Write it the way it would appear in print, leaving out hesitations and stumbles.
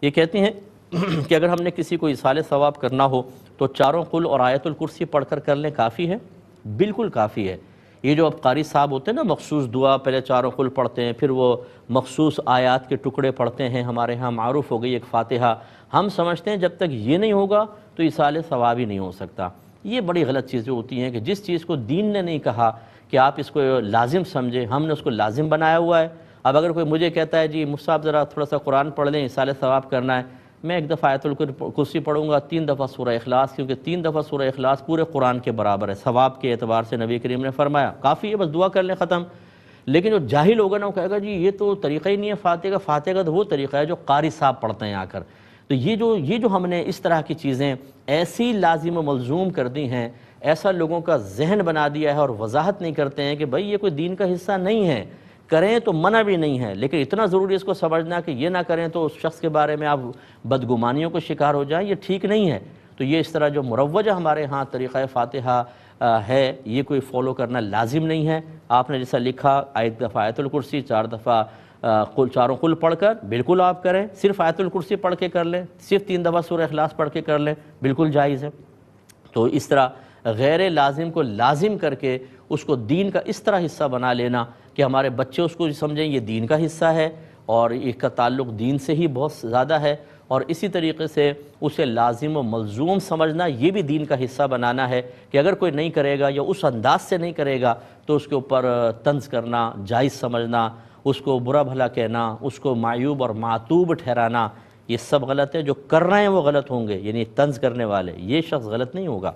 یہ کہتی ہیں کہ اگر ہم نے کسی کو ایصال ثواب کرنا ہو تو چاروں قل اور آیت الکرسی پڑھ کر کر لیں کافی ہے؟ بالکل کافی ہے۔ یہ جو اب قاری صاحب ہوتے ہیں نا، مخصوص دعا پہلے چاروں قل پڑھتے ہیں، پھر وہ مخصوص آیات کے ٹکڑے پڑھتے ہیں، ہمارے ہاں معروف ہو گئی ایک فاتحہ، ہم سمجھتے ہیں جب تک یہ نہیں ہوگا تو ایصال ثواب ہی نہیں ہو سکتا۔ یہ بڑی غلط چیزیں ہوتی ہیں کہ جس چیز کو دین نے نہیں کہا کہ آپ اس کو لازم سمجھیں، ہم نے اس کو لازم بنایا ہوا ہے۔ اب اگر کوئی مجھے کہتا ہے جی مصعب ذرا تھوڑا سا قرآن پڑھ لیں، ایصال ثواب کرنا ہے، میں ایک دفعہ آیت الکرسی پڑھوں گا، 3 دفعہ سورہ اخلاص، کیونکہ 3 دفعہ سورہ اخلاص پورے قرآن کے برابر ہے ثواب کے اعتبار سے، نبی کریم نے فرمایا کافی ہے، بس دعا کر لیں ختم۔ لیکن جو جاہل ہوگا نا، وہ کہے گا جی یہ تو طریقہ ہی نہیں ہے فاتحہ کا، فاتحہ کا تو وہ طریقہ ہے جو قاری صاحب پڑھتے ہیں آ کر۔ تو یہ جو ہم نے اس طرح کی چیزیں ایسی لازم و ملزوم کر دی ہیں، ایسا لوگوں کا ذہن بنا دیا ہے اور وضاحت نہیں کرتے ہیں کہ بھائی یہ کوئی دین کا حصہ نہیں ہے، کریں تو منع بھی نہیں ہے، لیکن اتنا ضروری اس کو سمجھنا کہ یہ نہ کریں تو اس شخص کے بارے میں آپ بدگمانیوں کو شکار ہو جائیں، یہ ٹھیک نہیں ہے۔ تو یہ اس طرح جو مروجہ ہمارے ہاں طریقہ فاتحہ ہے، یہ کوئی فالو کرنا لازم نہیں ہے۔ آپ نے جیسا لکھا ایک دفعہ آیت الکرسی، 4 دفعہ چاروں قل پڑھ کر بالکل آپ کریں، صرف آیت الکرسی پڑھ کے کر لیں، صرف 3 دفعہ سورہ اخلاص پڑھ کے کر لیں، بالکل جائز ہے۔ تو اس طرح غیر لازم کو لازم کر کے اس کو دین کا اس طرح حصہ بنا لینا کہ ہمارے بچے اس کو سمجھیں یہ دین کا حصہ ہے اور اس کا تعلق دین سے ہی بہت زیادہ ہے، اور اسی طریقے سے اسے لازم و ملزوم سمجھنا یہ بھی دین کا حصہ بنانا ہے کہ اگر کوئی نہیں کرے گا یا اس انداز سے نہیں کرے گا تو اس کے اوپر طنز کرنا، جائز سمجھنا، اس کو برا بھلا کہنا، اس کو معیوب اور معتوب ٹھہرانا، یہ سب غلط ہے۔ جو کر رہے ہیں وہ غلط ہوں گے، یعنی طنز کرنے والے، یہ شخص غلط نہیں ہوگا۔